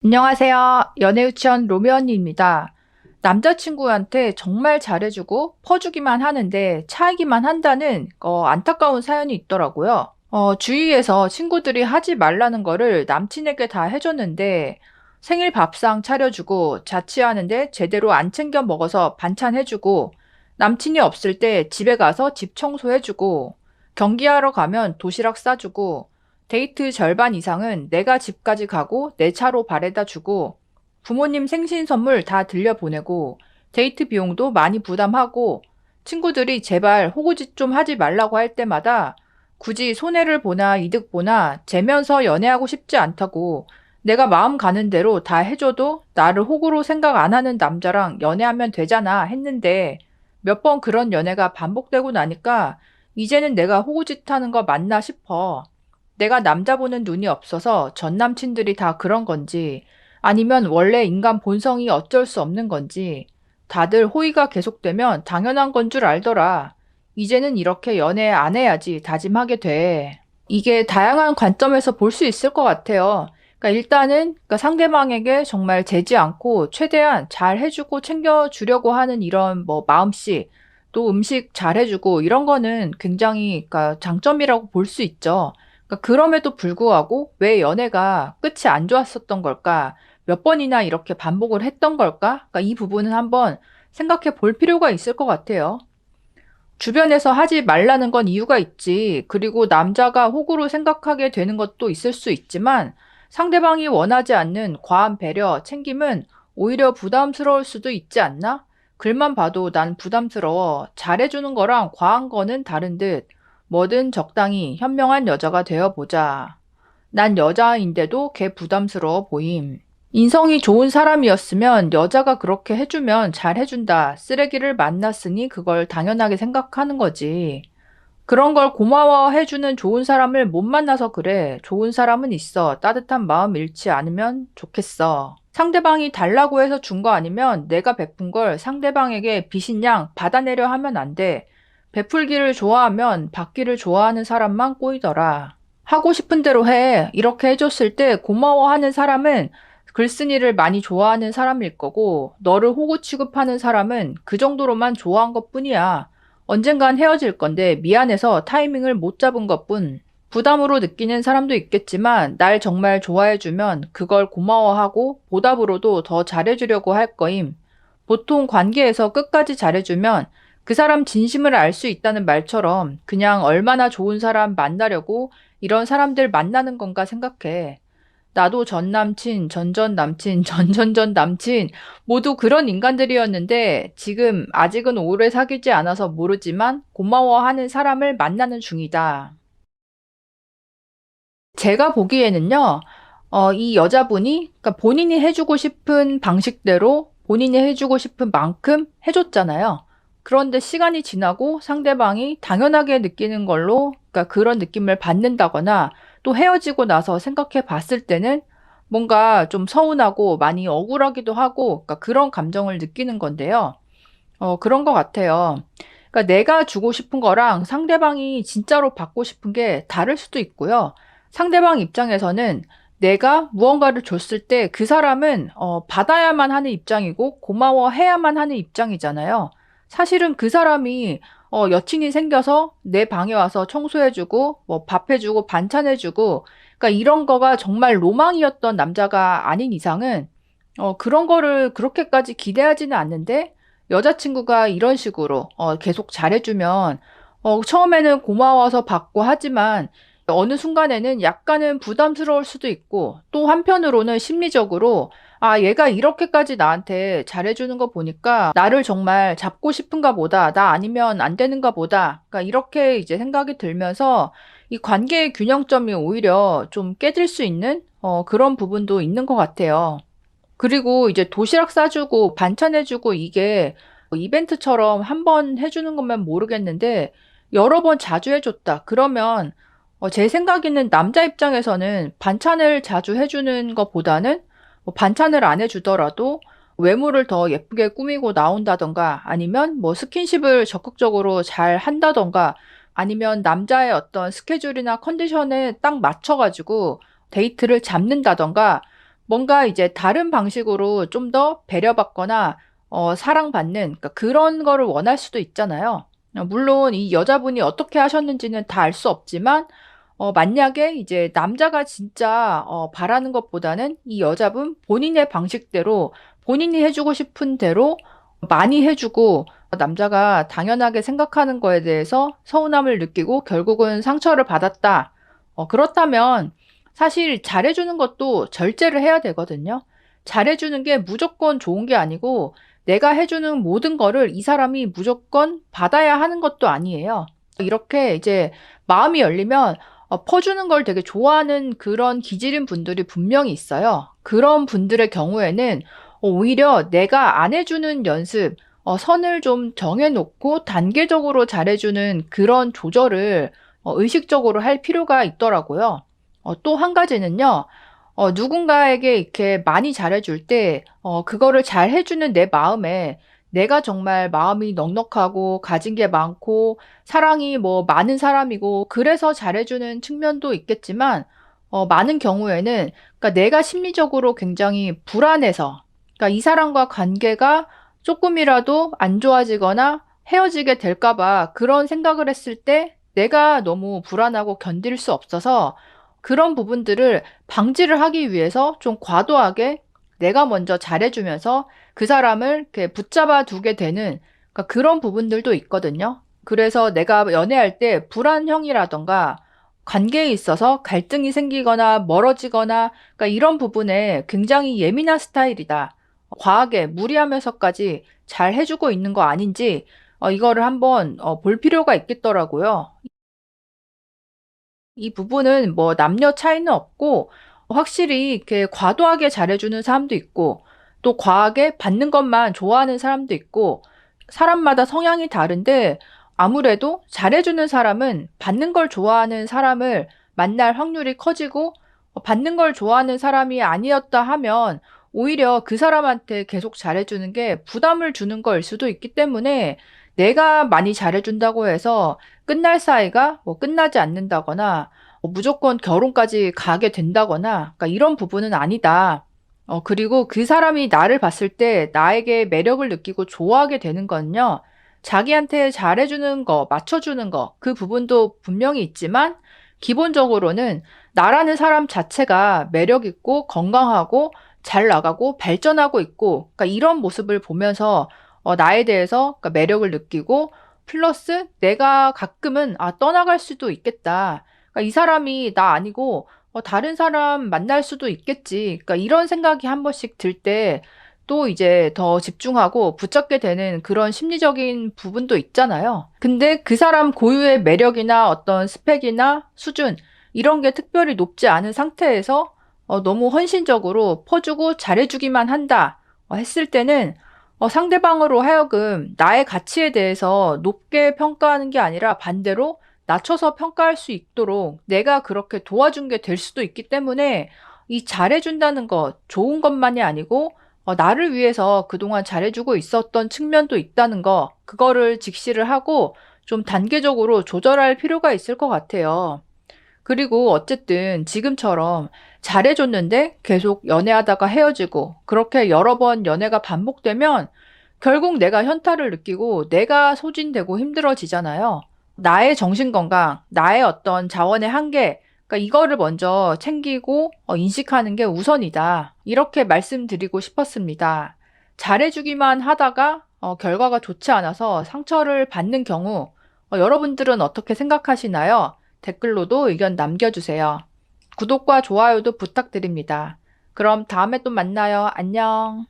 안녕하세요. 연애유치원 로미 언니입니다. 남자친구한테 정말 잘해주고 퍼주기만 하는데 차이기만 한다는 안타까운 사연이 있더라고요. 주위에서 친구들이 하지 말라는 거를 남친에게 다 해줬는데 생일 밥상 차려주고 자취하는데 제대로 안 챙겨 먹어서 반찬 해주고 남친이 없을 때 집에 가서 집 청소해주고 경기하러 가면 도시락 싸주고 데이트 절반 이상은 내가 집까지 가고 내 차로 바래다 주고 부모님 생신 선물 다 들려보내고 데이트 비용도 많이 부담하고 친구들이 제발 호구짓 좀 하지 말라고 할 때마다 굳이 손해를 보나 이득 보나 재면서 연애하고 싶지 않다고 내가 마음 가는 대로 다 해줘도 나를 호구로 생각 안 하는 남자랑 연애하면 되잖아 했는데 몇 번 그런 연애가 반복되고 나니까 이제는 내가 호구짓 하는 거 맞나 싶어. 내가 남자 보는 눈이 없어서 전 남친들이 다 그런 건지 아니면 원래 인간 본성이 어쩔 수 없는 건지 다들 호의가 계속되면 당연한 건 줄 알더라. 이제는 이렇게 연애 안 해야지 다짐하게 돼. 이게 다양한 관점에서 볼 수 있을 것 같아요. 그러니까 일단은 상대방에게 정말 재지 않고 최대한 잘 해주고 챙겨주려고 하는 이런 마음씨, 또 음식 잘 해주고 이런 거는 굉장히 장점이라고 볼 수 있죠. 그럼에도 불구하고 왜 연애가 끝이 안 좋았었던 걸까? 몇 번이나 이렇게 반복을 했던 걸까? 이 부분은 한번 생각해 볼 필요가 있을 것 같아요. 주변에서 하지 말라는 건 이유가 있지. 그리고 남자가 호구로 생각하게 되는 것도 있을 수 있지만 상대방이 원하지 않는 과한 배려, 챙김은 오히려 부담스러울 수도 있지 않나? 글만 봐도 난 부담스러워. 잘해주는 거랑 과한 거는 다른 듯. 뭐든 적당히 현명한 여자가 되어보자. 난 여자인데도 걔 부담스러워 보임. 인성이 좋은 사람이었으면 여자가 그렇게 해주면 잘 해준다. 쓰레기를 만났으니 그걸 당연하게 생각하는 거지. 그런 걸 고마워해주는 좋은 사람을 못 만나서 그래. 좋은 사람은 있어. 따뜻한 마음 잃지 않으면 좋겠어. 상대방이 달라고 해서 준 거 아니면 내가 베푼 걸 상대방에게 빚인 양 받아내려 하면 안 돼. 베풀기를 좋아하면 받기를 좋아하는 사람만 꼬이더라. 하고 싶은 대로 해. 이렇게 해줬을 때 고마워하는 사람은 글쓴이를 많이 좋아하는 사람일 거고, 너를 호구 취급하는 사람은 그 정도로만 좋아한 것 뿐이야. 언젠간 헤어질 건데 미안해서 타이밍을 못 잡은 것 뿐. 부담으로 느끼는 사람도 있겠지만, 날 정말 좋아해주면 그걸 고마워하고 보답으로도 더 잘해주려고 할 거임. 보통 관계에서 끝까지 잘해주면 그 사람 진심을 알 수 있다는 말처럼 그냥 얼마나 좋은 사람 만나려고 이런 사람들 만나는 건가 생각해. 나도 전 남친, 전전 남친, 전전전 남친 모두 그런 인간들이었는데 지금 아직은 오래 사귀지 않아서 모르지만 고마워하는 사람을 만나는 중이다. 제가 보기에는요, 이 여자분이 본인이 해주고 싶은 방식대로 본인이 해주고 싶은 만큼 해줬잖아요. 그런데 시간이 지나고 상대방이 당연하게 느끼는 걸로, 그런 느낌을 받는다거나 또 헤어지고 나서 생각해 봤을 때는 뭔가 좀 서운하고 많이 억울하기도 하고, 그런 감정을 느끼는 건데요. 그런 것 같아요. 내가 주고 싶은 거랑 상대방이 진짜로 받고 싶은 게 다를 수도 있고요. 상대방 입장에서는 내가 무언가를 줬을 때 그 사람은 받아야만 하는 입장이고 고마워해야만 하는 입장이잖아요. 사실은 그 사람이 여친이 생겨서 내 방에 와서 청소해주고 뭐 밥해주고 반찬해주고 이런 거가 정말 로망이었던 남자가 아닌 이상은 그런 거를 그렇게까지 기대하지는 않는데 여자친구가 이런 식으로 계속 잘해주면 처음에는 고마워서 받고 하지만 어느 순간에는 약간은 부담스러울 수도 있고 또 한편으로는 심리적으로 아, 얘가 이렇게까지 나한테 잘해주는 거 보니까 나를 정말 잡고 싶은가 보다. 나 아니면 안 되는가 보다. 이렇게 이제 생각이 들면서 이 관계의 균형점이 오히려 좀 깨질 수 있는 그런 부분도 있는 것 같아요. 그리고 이제 도시락 싸주고 반찬해주고 이게 이벤트처럼 한 번 해주는 것만 모르겠는데 여러 번 자주 해줬다. 그러면 제 생각에는 남자 입장에서는 반찬을 자주 해주는 것보다는 반찬을 안 해주더라도 외모를 더 예쁘게 꾸미고 나온다던가 아니면 스킨십을 적극적으로 잘 한다던가 아니면 남자의 어떤 스케줄이나 컨디션에 딱 맞춰가지고 데이트를 잡는다던가 뭔가 이제 다른 방식으로 좀 더 배려받거나 사랑받는 그러니까 그런 거를 원할 수도 있잖아요. 물론 이 여자분이 어떻게 하셨는지는 다 알 수 없지만 만약에 이제 남자가 진짜 바라는 것보다는 이 여자분 본인의 방식대로 본인이 해주고 싶은 대로 많이 해주고 남자가 당연하게 생각하는 거에 대해서 서운함을 느끼고 결국은 상처를 받았다. 그렇다면 사실 잘해주는 것도 절제를 해야 되거든요. 잘해주는 게 무조건 좋은 게 아니고 내가 해주는 모든 거를 이 사람이 무조건 받아야 하는 것도 아니에요. 이렇게 이제 마음이 열리면 퍼주는 걸 되게 좋아하는 그런 기질인 분들이 분명히 있어요. 그런 분들의 경우에는 오히려 내가 안 해주는 연습, 선을 좀 정해놓고 단계적으로 잘해주는 그런 조절을 의식적으로 할 필요가 있더라고요. 또 한 가지는요, 누군가에게 이렇게 많이 잘해줄 때, 그거를 잘 해주는 내 마음에 내가 정말 마음이 넉넉하고 가진 게 많고 사랑이 뭐 많은 사람이고 그래서 잘해주는 측면도 있겠지만, 많은 경우에는 그러니까 내가 심리적으로 굉장히 불안해서, 그러니까 이 사람과 관계가 조금이라도 안 좋아지거나 헤어지게 될까봐 그런 생각을 했을 때 내가 너무 불안하고 견딜 수 없어서 그런 부분들을 방지를 하기 위해서 좀 과도하게 내가 먼저 잘해주면서 그 사람을 이렇게 붙잡아 두게 되는 그러니까 그런 부분들도 있거든요. 그래서 내가 연애할 때 불안형이라던가 관계에 있어서 갈등이 생기거나 멀어지거나 그러니까 이런 부분에 굉장히 예민한 스타일이다. 과하게 무리하면서까지 잘 해주고 있는 거 아닌지 이거를 한번 볼 필요가 있겠더라고요. 이 부분은 뭐 남녀 차이는 없고 확실히 이렇게 과도하게 잘해주는 사람도 있고 또 과하게 받는 것만 좋아하는 사람도 있고 사람마다 성향이 다른데 아무래도 잘해주는 사람은 받는 걸 좋아하는 사람을 만날 확률이 커지고 받는 걸 좋아하는 사람이 아니었다 하면 오히려 그 사람한테 계속 잘해주는 게 부담을 주는 거일 수도 있기 때문에 내가 많이 잘해준다고 해서 끝날 사이가 뭐 끝나지 않는다거나 무조건 결혼까지 가게 된다거나 그러니까 이런 부분은 아니다. 그리고 그 사람이 나를 봤을 때 나에게 매력을 느끼고 좋아하게 되는 건요. 자기한테 잘해주는 거, 맞춰주는 거, 그 부분도 분명히 있지만 기본적으로는 나라는 사람 자체가 매력 있고 건강하고 잘 나가고 발전하고 있고 그러니까 이런 모습을 보면서 나에 대해서 그러니까 매력을 느끼고 플러스 내가 가끔은 떠나갈 수도 있겠다. 그러니까 이 사람이 나 아니고 다른 사람 만날 수도 있겠지. 그러니까 이런 생각이 한 번씩 들 때 또 이제 더 집중하고 붙잡게 되는 그런 심리적인 부분도 있잖아요. 근데 그 사람 고유의 매력이나 어떤 스펙이나 수준 이런 게 특별히 높지 않은 상태에서 너무 헌신적으로 퍼주고 잘해주기만 한다 했을 때는 상대방으로 하여금 나의 가치에 대해서 높게 평가하는 게 아니라 반대로 낮춰서 평가할 수 있도록 내가 그렇게 도와준 게 될 수도 있기 때문에 이 잘해준다는 것, 좋은 것만이 아니고 나를 위해서 그동안 잘해주고 있었던 측면도 있다는 거, 그거를 직시를 하고 좀 단계적으로 조절할 필요가 있을 것 같아요. 그리고 어쨌든 지금처럼 잘해줬는데 계속 연애하다가 헤어지고 그렇게 여러 번 연애가 반복되면 결국 내가 현타를 느끼고 내가 소진되고 힘들어지잖아요. 나의 정신건강, 나의 어떤 자원의 한계, 그러니까 이거를 먼저 챙기고 인식하는 게 우선이다. 이렇게 말씀드리고 싶었습니다. 잘해주기만 하다가 결과가 좋지 않아서 상처를 받는 경우 여러분들은 어떻게 생각하시나요? 댓글로도 의견 남겨주세요. 구독과 좋아요도 부탁드립니다. 그럼 다음에 또 만나요. 안녕.